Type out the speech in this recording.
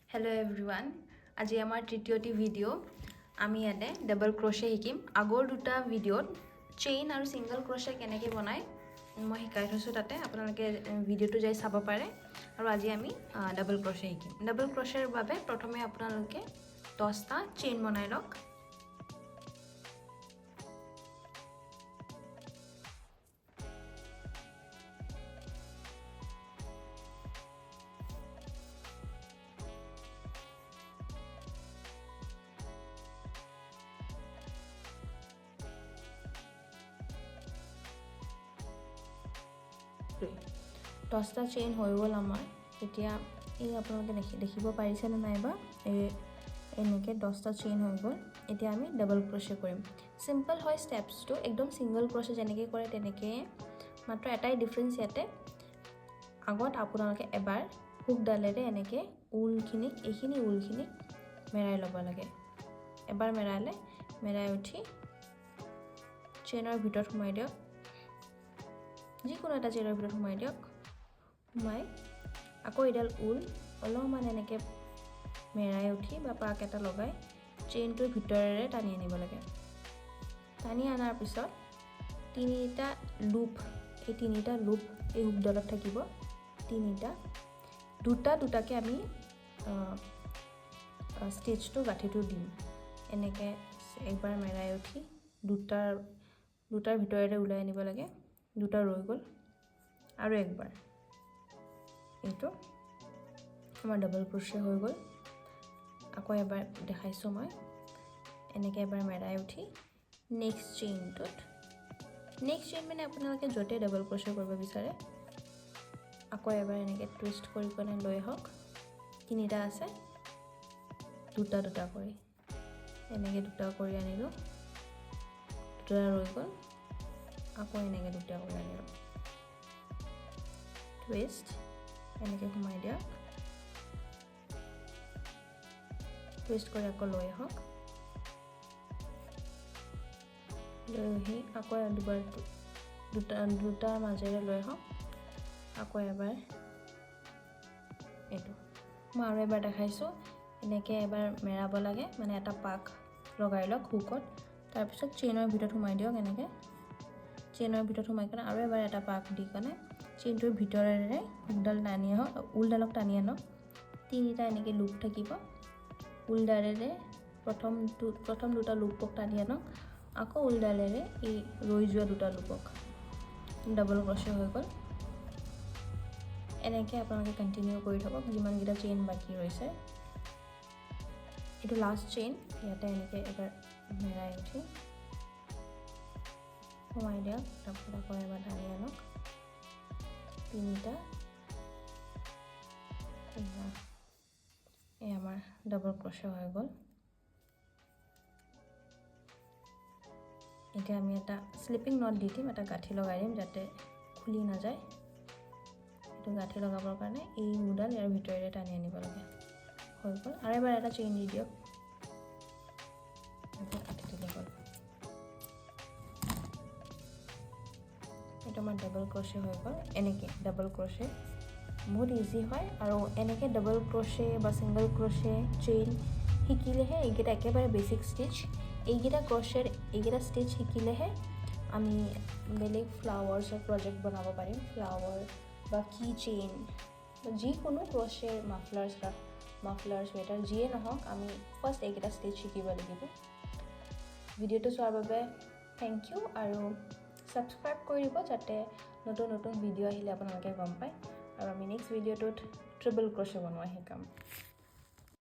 Hello everyone. আজি আমাৰ তৃতীয়টি ভিডিও আমি ইয়াতে ডাবল ক্ৰোশে শিকিম আগৰ দুটা ভিডিওত চেইন আৰু সিঙ্গল ক্ৰোশে কেনেকৈ বনায় মই শিকাই থৈছো তাতে আপোনালোকে ভিডিওটো যাই চাব পাৰে আৰু আজি আমি ডাবল ক্ৰোশে শিকিম ডাবল ক্ৰোশেৰ বাবে প্ৰথমে আপোনালোকে 10টা চেইন বনাই লওক দহটা চেইন হৈ গ'ল আমাৰ এতিয়া এই আপোনালোকে দেখিব পাৰিছে নে নাইবা এনেকৈ 10টা চেইন হৈ গ'ল এতিয়া আমি ডাবল ক্ৰোশে কৰিম সিম্পল হয় স্টেপছটো একদম সিঙ্গল ক্ৰোশে যেনেকৈ কৰে তেনেকৈ মাত্ৰ এটাই ডিফাৰেন্স ইয়াতে আগত আপোনালোকে এবাৰ হুকডালেৰে এনেকৈ ঊলখিনিক এইখিনি ঊলখিনিক মেৰাই ল'ব লাগে এবাৰ মেৰাই উঠি চেইনৰ ভিতৰত সোমাই দিয়ক যিকোনো এটা চেইনৰ ভিতৰত সোমাই দিয়ক সোমাই আকৌ এডাল ঊল অলপমান এনেকৈ মেৰাই উঠি বা পাক এটা লগাই চেইনটোৰ ভিতৰেৰে টানি আনিব লাগে টানি আনাৰ পিছত তিনিটা লুপ এই হুকডালত থাকিব তিনিটা দুটাকৈ আমি ষ্টিচটো গাঁঠিটো দিম এনেকৈ একবাৰ মেৰাই উঠি দুটাৰ ভিতৰেৰে ওলাই আনিব লাগে দুটা ৰৈ গ'ল আৰু একবাৰ এইটো আমাৰ ডাবল ক্ৰোশে হৈ গ'ল আকৌ এবাৰ দেখাইছো মই এনেকৈ এবাৰ মেৰাই উঠি নেক্সট চেইন মানে আপোনালোকে য'তে ডাবল ক্ৰোশে কৰিব বিচাৰে আকৌ এবাৰ এনেকৈ টুইষ্ট কৰি কিনে লৈ আহক তিনিটা আছে দুটা কৰি এনেকৈ দুটা কৰি আনিলোঁ দুটা ৰৈ গ'ল আকৌ এনেকৈ দুটা কৰি আনিলোঁ টুইষ্ট এনেকৈ সোমাই দিয়ক টুইষ্ট কৰি আকৌ লৈ আহক লৈ আহি আকৌ দুবাৰ দুটাৰ মাজেৰে লৈ আহক আকৌ এবাৰ এইটো মই আৰু এবাৰ দেখাইছোঁ এনেকৈ এবাৰ মেৰাব লাগে মানে এটা পাক লগাই লওক হুকত তাৰপিছত চেইনৰ ভিতৰত সোমাই দিয়ক এনেকৈ চেইনৰ ভিতৰত সোমাই কিনে আৰু এবাৰ এটা পাক দি কিনে চেইনটোৰ ভিতৰেৰে হুকডাল টানি আহক ঊলডালক টানি আনক তিনিটা এনেকৈ লুপ থাকিব ঊলডালেৰে প্ৰথম দুটা লুপক টানি আনক আকৌ ঊলডালেৰে এই ৰৈ যোৱা দুটা লুপক ডাবল ক্ৰোশে হৈ গ'ল এনেকৈ আপোনালোকে কণ্টিনিউ কৰি থাকক যিমানকেইটা চেইন বাকী ৰৈছে এইটো লাষ্ট চেইন ইয়াতে এনেকৈ এবাৰ মেৰাই উঠি সোমাই দিয়ক তাৰপিছত আকৌ এবাৰ টানি আনক তিনিটা এই আমাৰ ডাবল ক্ৰোশে হৈ গ'ল এতিয়া আমি এটা স্লিপিং নট দি দিম এটা গাঁঠি লগাই দিম যাতে খুলি নাযায় এইটো গাঁঠি লগাবৰ কাৰণে এই হুকডাল ইয়াৰ ভিতৰেৰে টানি আনিব লাগে হৈ গ'ল আৰু এবাৰ এটা চেইন দি দিয়ক এইটো আমাৰ ডাবল ক্ৰোশে হৈ গ'ল এনেকৈ ডাবল ক্ৰোশে বহুত ইজি হয় আৰু এনেকৈ ডাবল ক্ৰোশে বা সিঙ্গল ক্ৰোশে চেইন শিকিলেহে এইকেইটা একেবাৰে বেছিক ষ্টিচ এইকেইটা ষ্টিচ শিকিলেহে আমি বেলেগ ফ্লাৱাৰ্ছৰ প্ৰজেক্ট বনাব পাৰিম ফ্লাৱাৰ বা কি চেইন যিকোনো ক্ৰোশেৰ মাফলাৰ চুৱেটাৰ যিয়ে নহওক আমি ফাৰ্ষ্ট এইকেইটা ষ্টিচ শিকিব লাগিব ভিডিঅ'টো চোৱাৰ বাবে থেংক ইউ আৰু সাবস্ক্ৰাইব কৰি দিব যাতে নতুন ভিডিঅ' আহিলে আপোনালোকে গম পায় আৰু আমি নেক্সট ভিডিঅ'টোত ট্ৰিপল ক্ৰোশে বনোৱা শিকাম